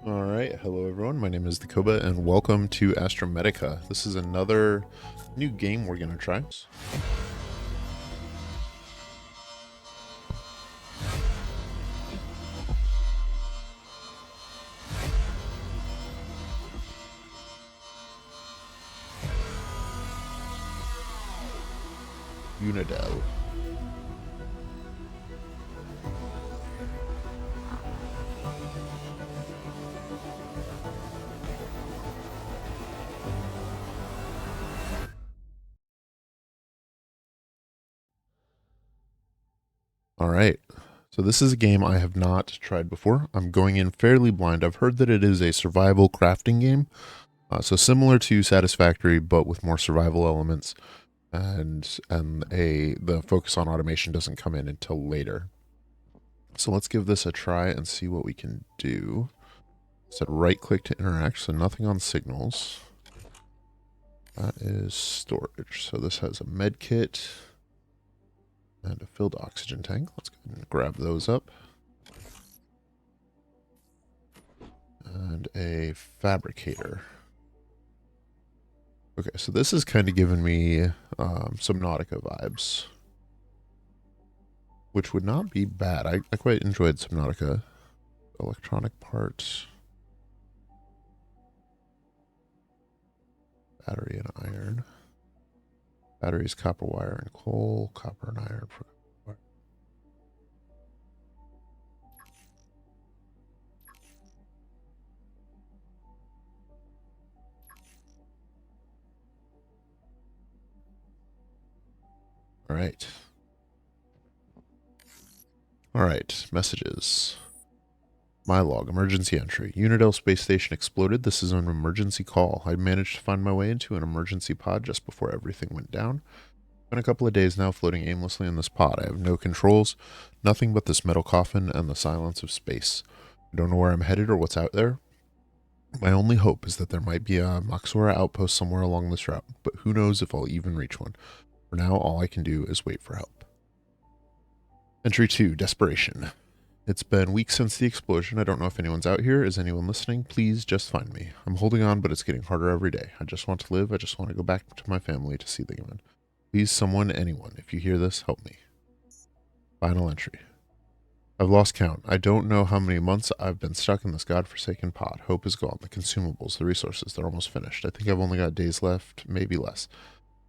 Alright, hello everyone, my name is Dakoba and welcome to Astrometica. This is another new game we're gonna try. Unidel. Alright, so this is a game I have not tried before. I'm going in fairly blind. I've heard that it is a survival crafting game, so similar to Satisfactory, but with more survival elements, and the focus on automation doesn't come in until later. So let's give this a try and see what we can do. Set right click to interact, so nothing on signals. That is storage. So this has a med kit and a filled oxygen tank. Let's go ahead and grab those up. And a fabricator. Okay, so this is kind of giving me Subnautica vibes, which would not be bad. I quite enjoyed Subnautica. Electronic parts. Battery and iron. Batteries, copper wire and coal. Copper and iron for wire. All right. All right, messages. My log, emergency entry. Unidel space station exploded. This is an emergency call. I managed to find my way into an emergency pod just before everything went down. Been a couple of days now floating aimlessly in this pod. I have no controls, nothing but this metal coffin and the silence of space. I don't know where I'm headed or what's out there. My only hope is that there might be a Moxora outpost somewhere along this route, but who knows if I'll even reach one. For now, all I can do is wait for help. Entry 2, Desperation. It's been weeks since the explosion. I don't know if anyone's out here. Is anyone listening? Please just find me. I'm holding on, but it's getting harder every day. I just want to live. I just want to go back to my family to see them again. Please, someone, anyone, if you hear this, help me. Final entry. I've lost count. I don't know how many months I've been stuck in this godforsaken pod. Hope is gone. The consumables, the resources, they're almost finished. I think I've only got days left, maybe less.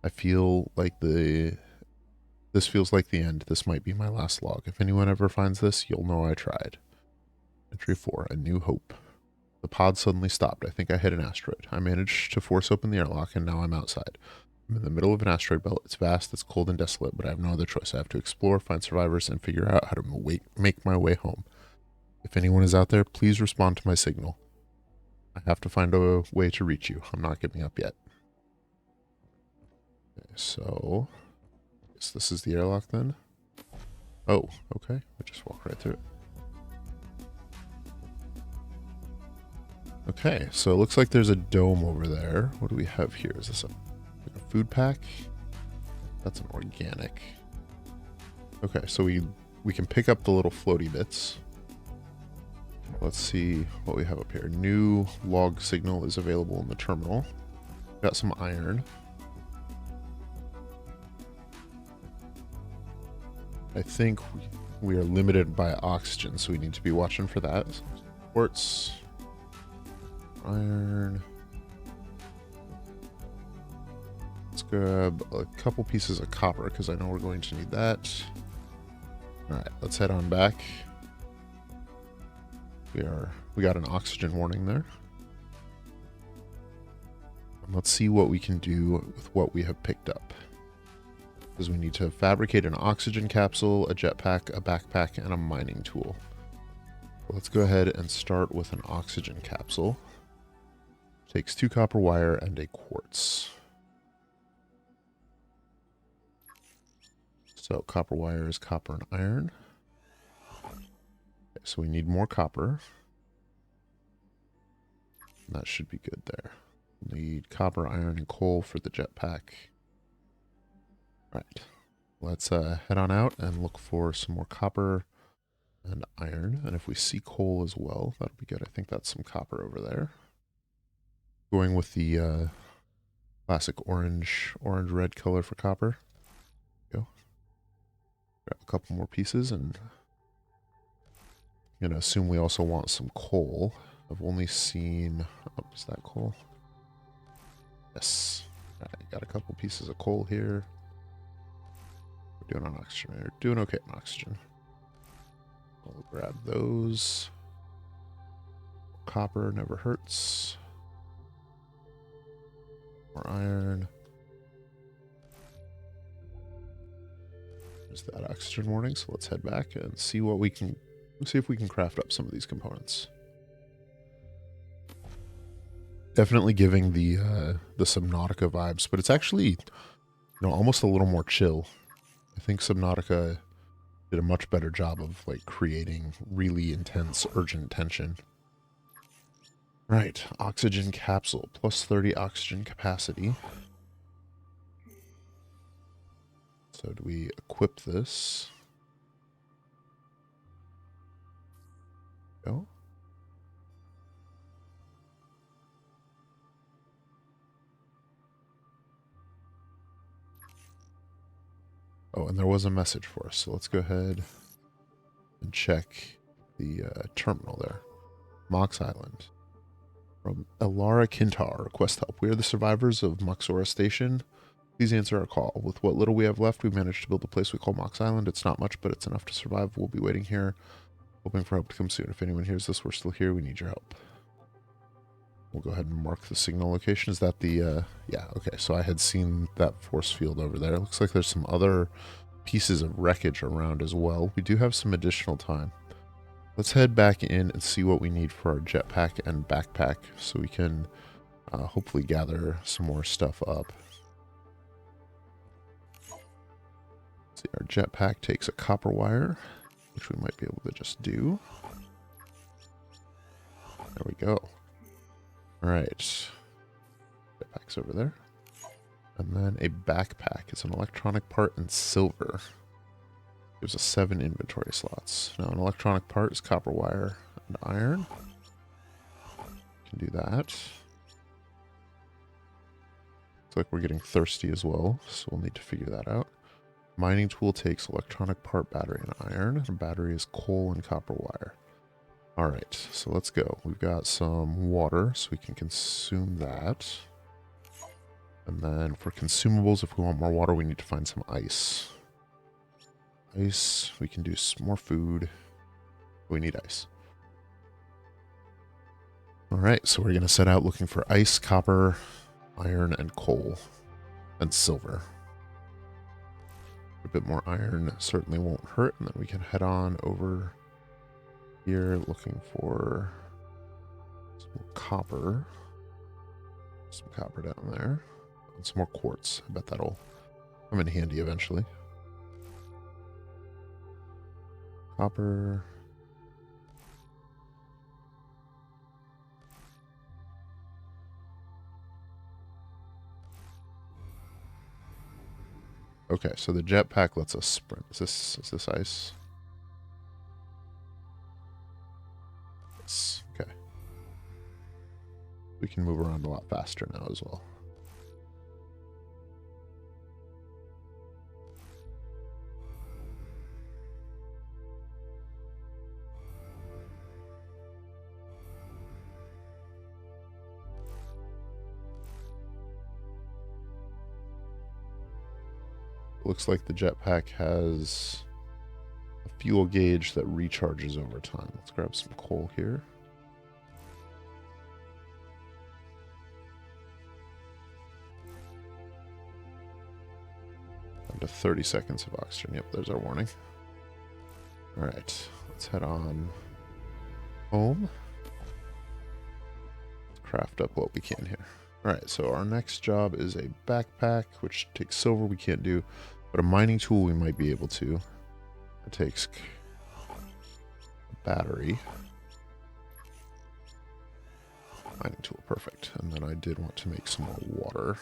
I feel like this feels like the end. This might be my last log. If anyone ever finds this, you'll know I tried. Entry 4, A New Hope. The pod suddenly stopped. I think I hit an asteroid. I managed to force open the airlock, and now I'm outside. I'm in the middle of an asteroid belt. It's vast, it's cold and desolate, but I have no other choice. I have to explore, find survivors, and figure out how to make my way home. If anyone is out there, please respond to my signal. I have to find a way to reach you. I'm not giving up yet. Okay, so I guess this is the airlock then. Oh, okay. I just walked right through it. Okay, so it looks like there's a dome over there. What do we have here? Is this a food pack? That's an organic. Okay, so we can pick up the little floaty bits. Let's see what we have up here. New log signal is available in the terminal. Got some iron. I think we are limited by oxygen, so we need to be watching for that. Quartz. Iron. Let's grab a couple pieces of copper because I know we're going to need that. Alright, let's head on back. We got an oxygen warning there. And let's see what we can do with what we have picked up. Because we need to fabricate an oxygen capsule, a jetpack, a backpack, and a mining tool. Let's go ahead and start with an oxygen capsule. Takes 2 copper wire and a quartz. So copper wire is copper and iron. Okay, so we need more copper. And that should be good there. Need copper, iron, and coal for the jetpack. Right. Let's head on out and look for some more copper And iron. And if we see coal as well, that'll be good. I think that's some copper over there. Going with the classic orange-red color for copper. Go. Grab a couple more pieces, and I'm going to assume we also want some coal. I've only seen... Oh, is that coal? Yes. Alright, got a couple pieces of coal here. We're doing on oxygen. We're doing okay on oxygen. We'll grab those. Copper never hurts. More iron. There's that oxygen warning, so let's head back and see what we can... see if we can craft up some of these components. Definitely giving the Subnautica vibes, but it's actually, almost a little more chill. I think Subnautica did a much better job of creating really intense, urgent tension. Right, oxygen capsule, plus 30 oxygen capacity. So do we equip this? Go. Oh, and there was a message for us, so let's go ahead and check the terminal there. Mox Island. From Elara Kintar, request help. We are the survivors of Moxora Station. Please answer our call. With what little we have left, we've managed to build a place we call Mox Island. It's not much, but it's enough to survive. We'll be waiting here, hoping for help to come soon. If anyone hears this, we're still here. We need your help. We'll go ahead and mark the signal location. Is that the, yeah, okay. So I had seen that force field over there. It looks like there's some other pieces of wreckage around as well. We do have some additional time. Let's head back in and see what we need for our jetpack and backpack so we can hopefully gather some more stuff up. See, our jetpack takes a copper wire, which we might be able to just do. There we go. All right. Jetpack's over there. And then a backpack. It's an electronic part in silver. Gives us 7 inventory slots. Now, an electronic part is copper wire and iron. Can do that. Looks like we're getting thirsty as well, so we'll need to figure that out. Mining tool takes electronic part, battery, and iron. And battery is coal and copper wire. All right, so let's go. We've got some water, so we can consume that. And then for consumables, if we want more water, we need to find some ice. Ice, we can do some more food. We need ice. All right, so we're going to set out looking for ice, copper, iron, and coal, and silver. A bit more iron certainly won't hurt, and then we can head on over here looking for some copper. Some copper down there. And some more quartz. I bet that'll come in handy eventually. Copper. Okay, so the jetpack lets us sprint. Is this ice? Yes. Okay. We can move around a lot faster now as well. Looks like the jetpack has a fuel gauge that recharges over time. Let's grab some coal here. Down to 30 seconds of oxygen. Yep, there's our warning. All right, let's head on home. Let's craft up what we can here. All right, so our next job is a backpack, which takes silver we can't do, but a mining tool we might be able to. It takes a battery. Mining tool, perfect. And then I did want to make some more water.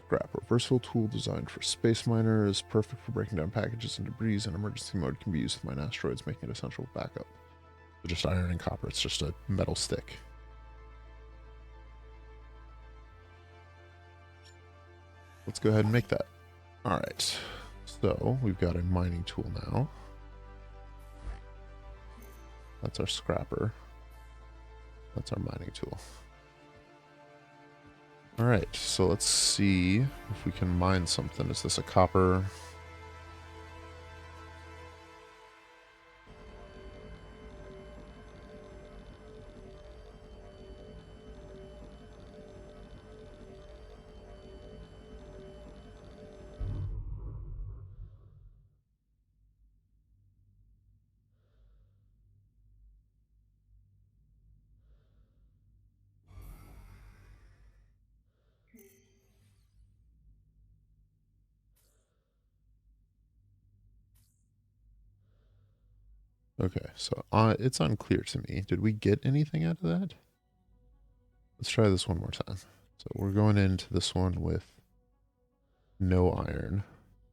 Scrapper. Versatile tool designed for space miners. Perfect for breaking down packages and debris. In emergency mode can be used with mine asteroids, making it essential backup. So just iron and copper. It's just a metal stick. Let's go ahead and make that. Alright. So we've got a mining tool now. That's our scrapper. That's our mining tool. Alright, so let's see if we can mine something. Is this a copper? Okay, so it's unclear to me. Did we get anything out of that? Let's try this one more time. So we're going into this one with no iron.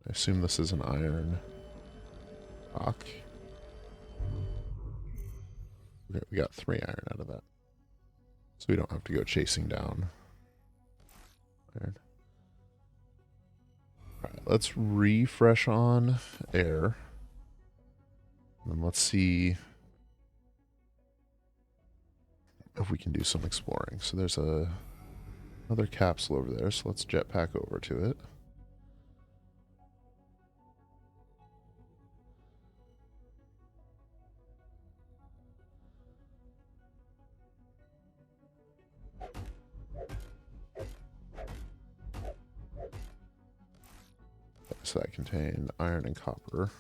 I assume this is an iron rock. Okay, we got 3 iron out of that. So we don't have to go chasing down iron. Alright, let's refresh on air. And let's see if we can do some exploring. So there's another capsule over there, so let's jetpack over to it. So that contained iron and copper.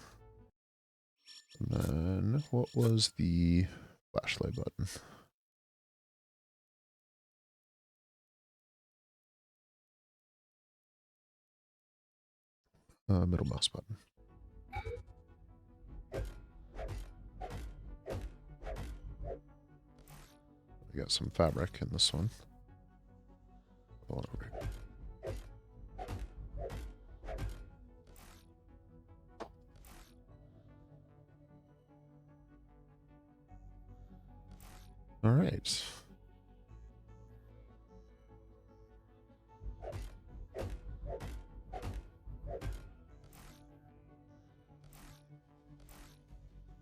And then what was the flashlight button? Middle mouse button. We got some fabric in this one. Hold on over here. All right.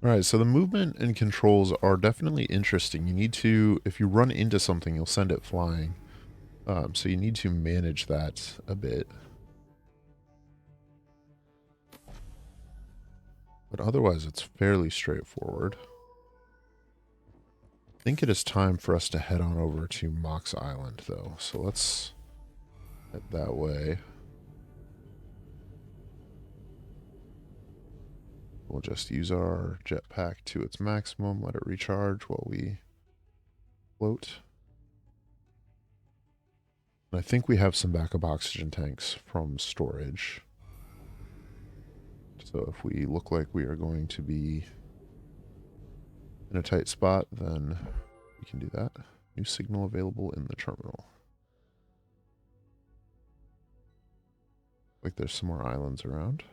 All right, so the movement and controls are definitely interesting. You need to, if you run into something, you'll send it flying. So you need to manage that a bit. But otherwise, it's fairly straightforward. I think it is time for us to head on over to Mox Island, though. So let's head that way. We'll just use our jetpack to its maximum, let it recharge while we float. And I think we have some backup oxygen tanks from storage. So if we look like we are going to be in a tight spot, then we can do that. New signal available in the terminal. Like there's some more islands around.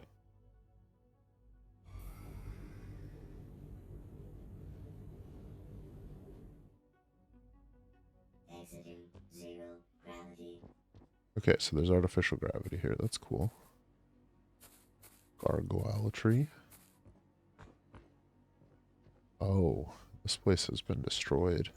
Okay, so there's artificial gravity here. That's cool. Gargoyle tree. Oh, this place has been destroyed.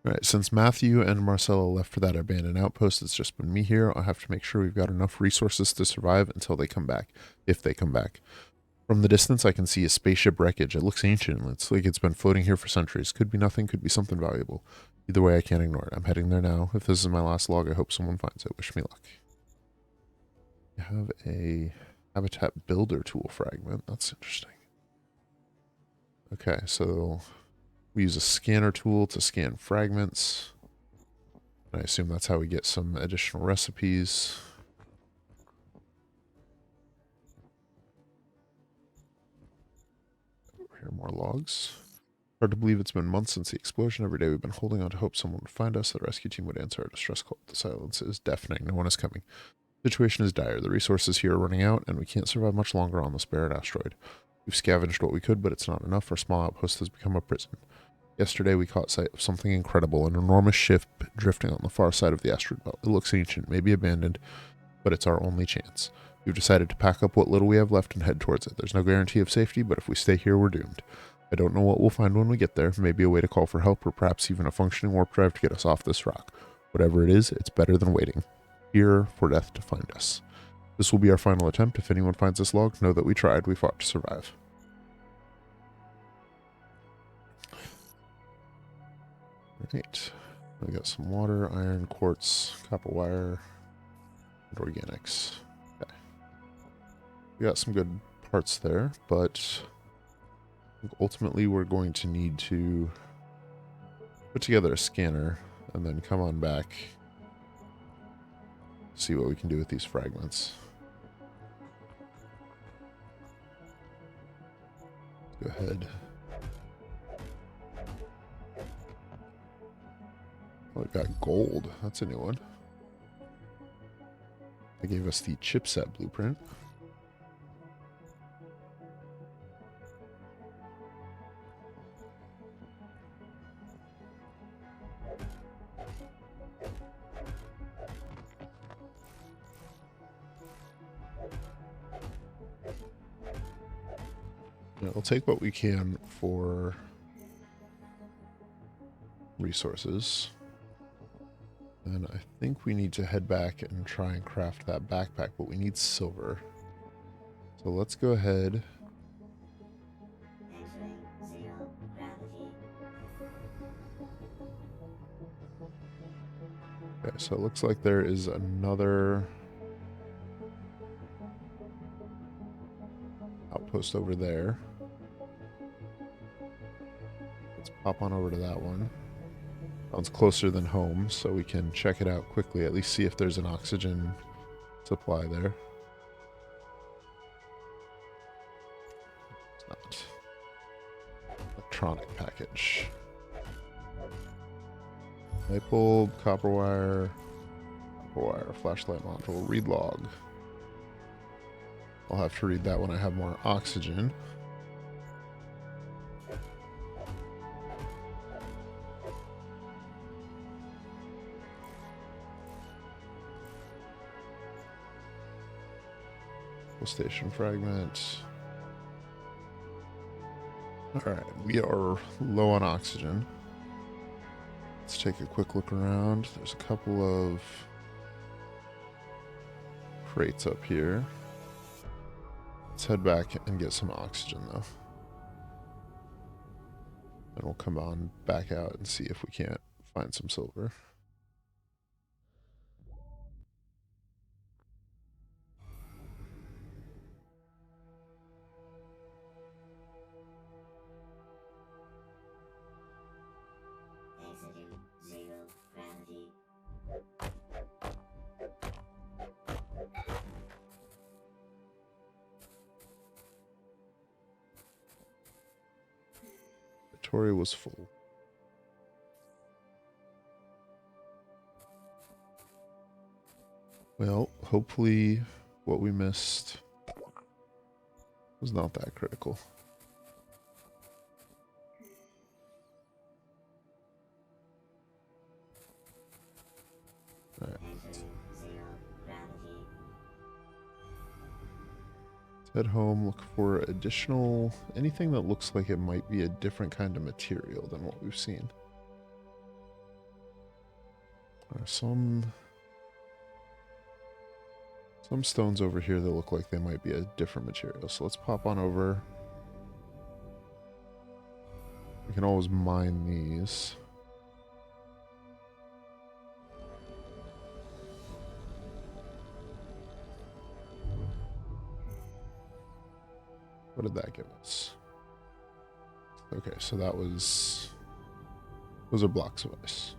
Alright, since Matthew and Marcella left for that abandoned outpost, it's just been me here. I'll have to make sure we've got enough resources to survive until they come back, if they come back. From the distance, I can see a spaceship wreckage. It looks ancient. It's like it's been floating here for centuries. Could be nothing, could be something valuable. Either way, I can't ignore it. I'm heading there now. If this is my last log, I hope someone finds it. Wish me luck. I have a habitat builder tool fragment. That's interesting. Okay, so we use a scanner tool to scan fragments. I assume that's how we get some additional recipes. Here, more logs. Hard to believe it's been months since the explosion. Every day we've been holding on to hope someone would find us, that a rescue team would answer our distress call. The silence is deafening. No one is coming. The situation is dire. The resources here are running out, and we can't survive much longer on this barren asteroid. We've scavenged what we could, but it's not enough. Our small outpost has become a prison. Yesterday we caught sight of something incredible, an enormous ship drifting on the far side of the asteroid belt. It looks ancient, maybe abandoned, but it's our only chance. We've decided to pack up what little we have left and head towards it. There's no guarantee of safety, but if we stay here, we're doomed. I don't know what we'll find when we get there. Maybe a way to call for help, or perhaps even a functioning warp drive to get us off this rock. Whatever it is, it's better than waiting here for death to find us. This will be our final attempt. If anyone finds this log, know that we tried. We fought to survive. Right. We got some water, iron, quartz, copper wire, and organics. Okay. We got some good parts there, but I think ultimately we're going to need to put together a scanner and then come on back, see what we can do with these fragments. Go ahead. Oh, it got gold. That's a new one. They gave us the chipset blueprint. Yeah, we'll take what we can for resources. And I think we need to head back and try and craft that backpack, but we need silver. So let's go ahead. Okay, so it looks like there is another outpost over there. Let's pop on over to that one. That one's closer than home, so we can check it out quickly, at least see if there's an oxygen supply there. It's not. Electronic package. Light bulb, copper wire, flashlight module, read log. I'll have to read that when I have more oxygen. Station fragment. Alright, we are low on oxygen. Let's take a quick look around. There's a couple of crates up here. Let's head back and get some oxygen though. And we'll come on back out and see if we can't find some silver. Inventory was full. Well, hopefully what we missed was not that critical. All right. Let's head home, look for additional, anything that looks like it might be a different kind of material than what we've seen. There are some stones over here that look like they might be a different material. So let's pop on over. We can always mine these. What did that give us? Okay, so that was... those are blocks of ice.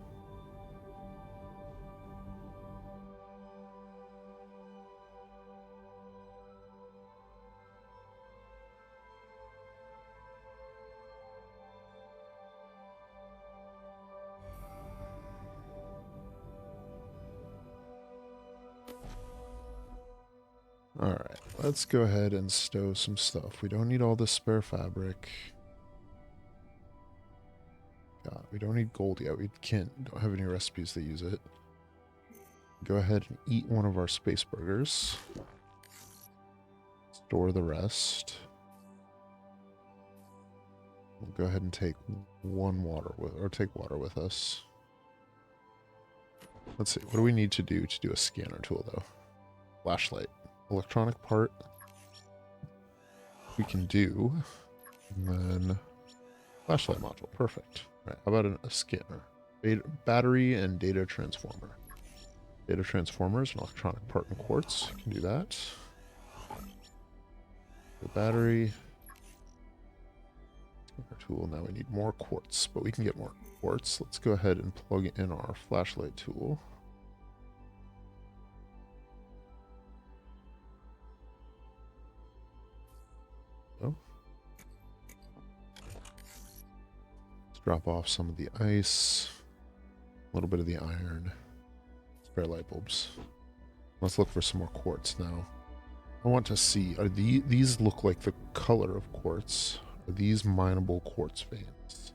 Alright, let's go ahead and stow some stuff. We don't need all this spare fabric. God, we don't need gold yet. We don't have any recipes that use it. Go ahead and eat one of our space burgers. Store the rest. We'll go ahead and take take water with us. Let's see, what do we need to do a scanner tool though? Flashlight. Electronic part. We can do. And then flashlight module. Perfect. All right, how about a scanner? Battery and data transformer. Data transformer is an electronic part in quartz. You can do that. The battery. Our tool. Now we need more quartz, but we can get more quartz. Let's go ahead and plug in our flashlight tool. Oh. Let's drop off some of the ice, a little bit of the iron, spare light bulbs. Let's look for some more quartz now. I want to see, are these look like the color of quartz? Are these mineable quartz veins?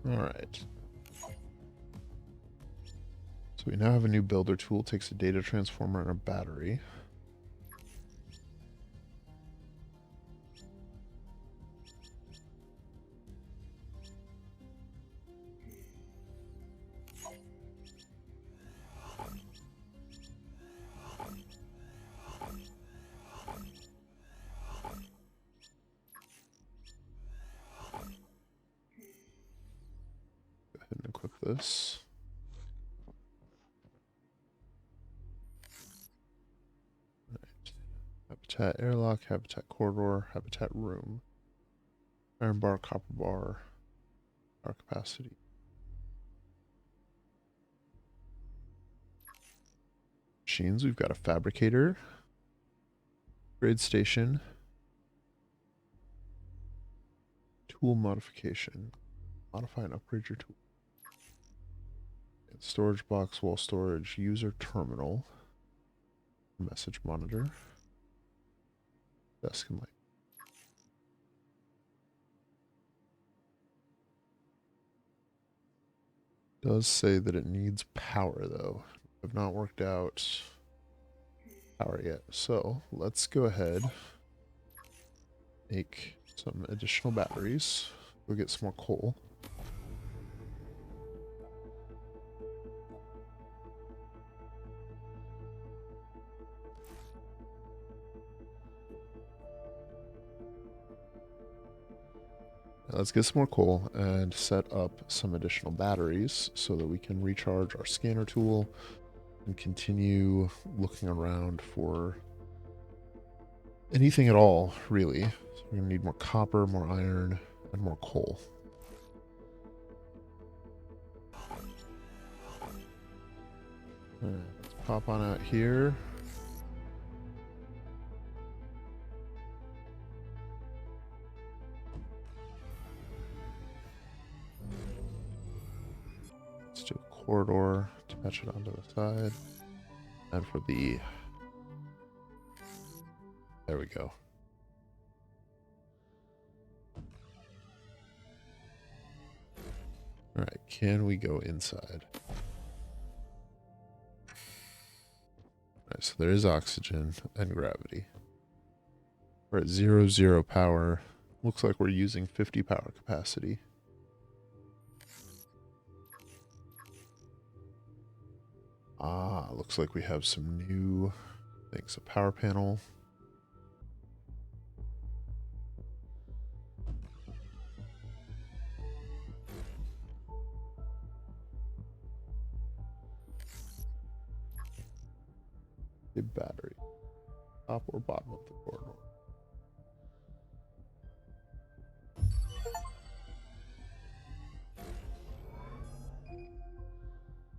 All right. So we now have a new builder tool. Takes a data transformer and a battery. Go ahead and equip this. Habitat airlock, habitat corridor, habitat room. Iron bar, copper bar, power capacity. Machines, we've got a fabricator, grade station, tool modification, modify and upgrade your tool. And storage box, wall storage, user terminal, message monitor, desk and light. Does say that it needs power though. I've not worked out power yet. So let's go ahead, make some additional batteries. We'll get some more coal. Let's get some more coal and set up some additional batteries so that we can recharge our scanner tool and continue looking around for anything at all, really. So we're going to need more copper, more iron, and more coal. All right, let's pop on out here. Let's do a corridor, attach it onto the side. And for the... There we go. Alright, can we go inside? Alright, so there is oxygen and gravity. We're at 0 power. Looks like we're using 50 power capacity. Ah, looks like we have some new things. A power panel. A battery. Top or bottom of the corridor.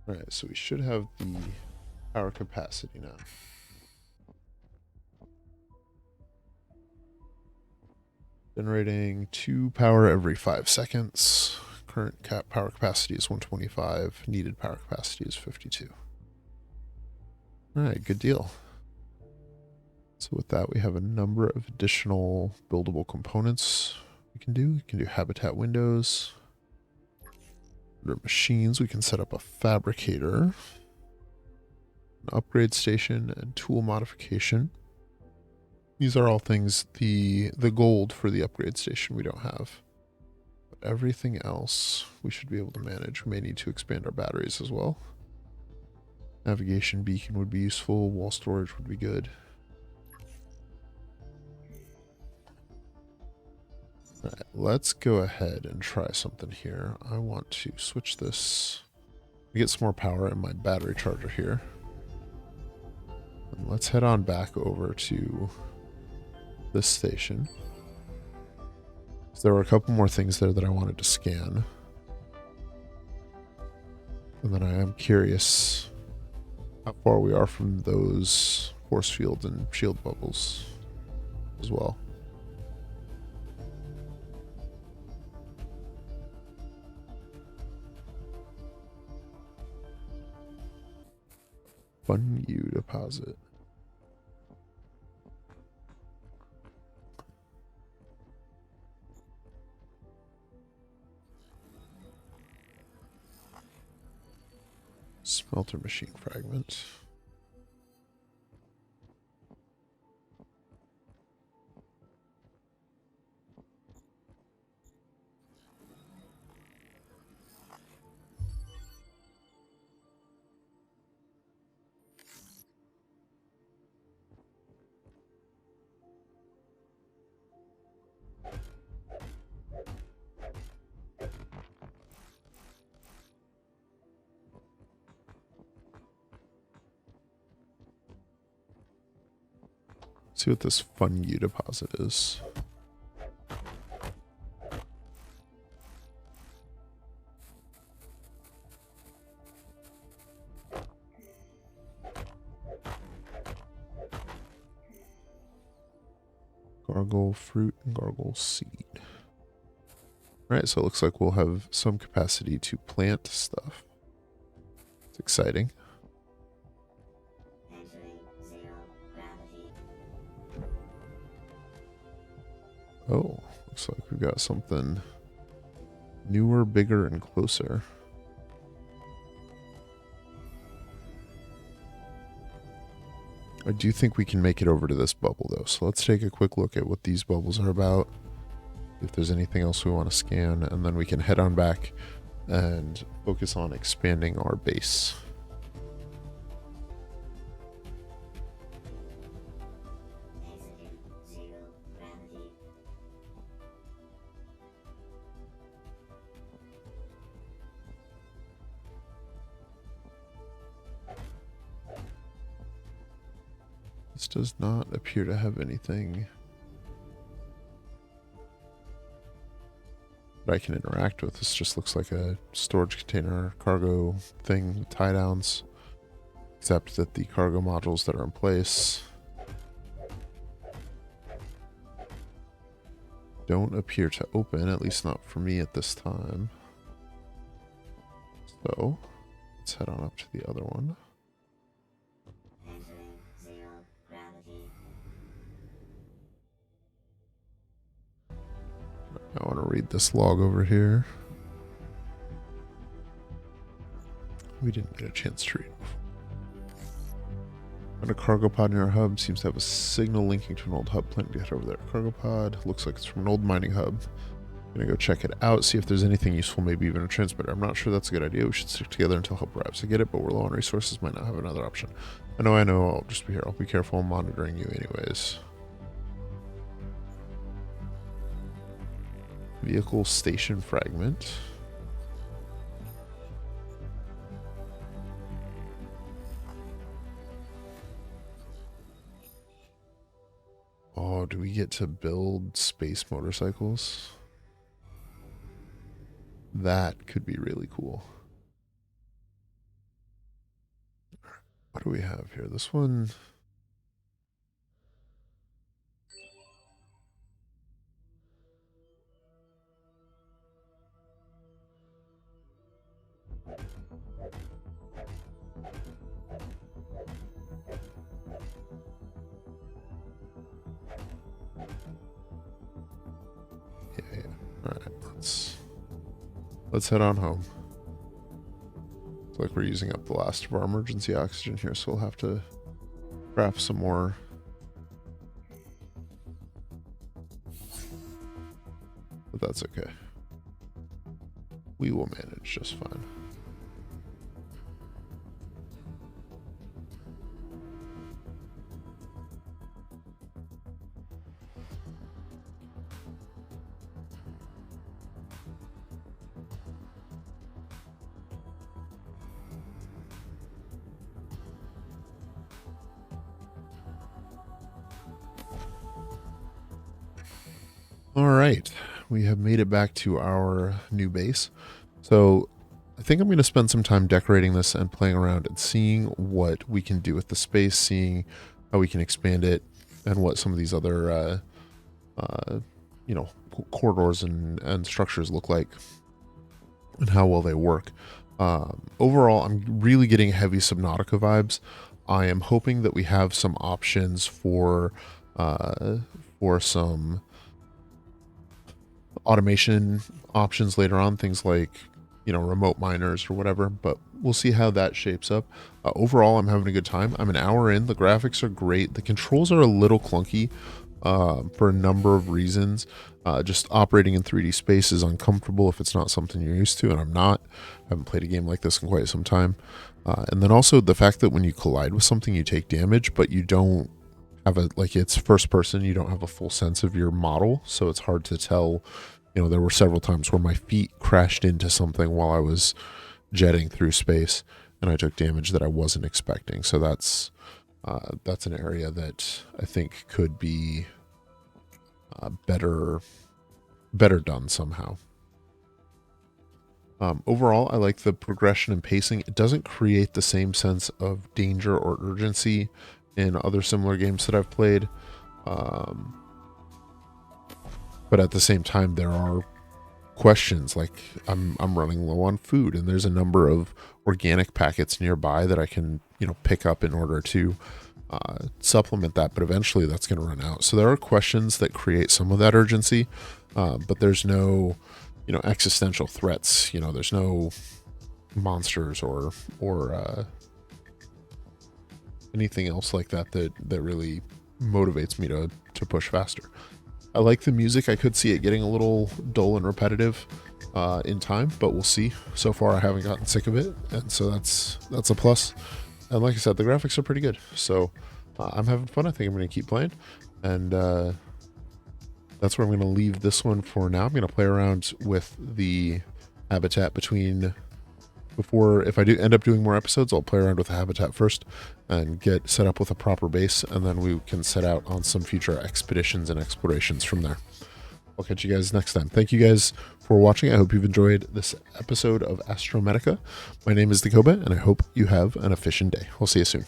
Alright, so we should have the power capacity now. Generating 2 power every 5 seconds. Current power capacity is 125. Needed power capacity is 52. All right, good deal. So with that, we have a number of additional buildable components we can do. We can do habitat windows. Under machines, we can set up a fabricator, an upgrade station, and tool modification. These are all things, the gold for the upgrade station we don't have. But everything else we should be able to manage. We may need to expand our batteries as well. Navigation beacon would be useful. Wall storage would be good. All right, let's go ahead and try something here. I want to switch this. Get some more power in my battery charger here. And let's head on back over to this station. So there were a couple more things there that I wanted to scan. And then I am curious how far we are from those force fields and shield bubbles as well. Fun U deposit. Smelter machine fragment. See what this fun U deposit is. Gargle fruit and gargle seed. Alright, so it looks like we'll have some capacity to plant stuff. It's exciting. Oh, looks like we've got something newer, bigger, and closer. I do think we can make it over to this bubble, though. So let's take a quick look at what these bubbles are about. If there's anything else we want to scan, and then we can head on back and focus on expanding our base. This does not appear to have anything that I can interact with. This just looks like a storage container cargo thing with tie downs, except that the cargo modules that are in place don't appear to open, at least not for me at this time. So let's head on up to the other one. I want to read this log over here. We didn't get a chance to read it before. And a cargo pod near our hub seems to have a signal linking to an old hub. Plan to get over there. Cargo pod looks like it's from an old mining hub. I'm gonna go check it out, see if there's anything useful, maybe even a transmitter. I'm not sure that's a good idea. We should stick together until help arrives. I get it, but we're low on resources. Might not have another option. I know. I'll just be here. I'll be careful. I'm monitoring you anyways. Vehicle station fragment. Oh, do we get to build space motorcycles? That could be really cool. What do we have here? This one. let's head on home. It's like we're using up the last of our emergency oxygen here, so we'll have to craft some more. But that's okay. We will manage just fine. All right, we have made it back to our new base. So I think I'm going to spend some time decorating this and playing around and seeing what we can do with the space, seeing how we can expand it, and what some of these other, you know, corridors and structures look like, and how well they work. Overall, I'm really getting heavy Subnautica vibes. I am hoping that we have some options for some automation options later on, things like, you know, remote miners or whatever, but we'll see how that shapes up. Overall, I'm having a good time. I'm an hour in. The graphics are great. The controls are a little clunky for a number of reasons. Just operating in 3D space is uncomfortable if it's not something you're used to, and I'm not. I haven't played a game like this in quite some time. And then also the fact that when you collide with something, you take damage, but you don't have it's first person, you don't have a full sense of your model, so it's hard to tell. You know, there were several times where my feet crashed into something while I was jetting through space, and I took damage that I wasn't expecting. So that's an area that I think could be better done somehow. Overall, I like the progression and pacing. It doesn't create the same sense of danger or urgency in other similar games that I've played. But at the same time, there are questions like I'm running low on food, and there's a number of organic packets nearby that I can, you know, pick up in order to supplement that, but eventually that's going to run out. So there are questions that create some of that urgency, but there's no, you know, existential threats. You know, there's no monsters or anything else like that really motivates me to push faster. I like the music. I could see it getting a little dull and repetitive in time, but we'll see. So far, I haven't gotten sick of it, and so that's a plus. And like I said, the graphics are pretty good. So I'm having fun. I think I'm going to keep playing, and that's where I'm going to leave this one for now. I'm going to play around with the habitat if I do end up doing more episodes, I'll play around with the habitat first and get set up with a proper base, and then we can set out on some future expeditions and explorations from there. I'll catch you guys next time. Thank you guys for watching. I hope you've enjoyed this episode of Astrometica. My name is Dakoba, and I hope you have an efficient day. We'll see you soon.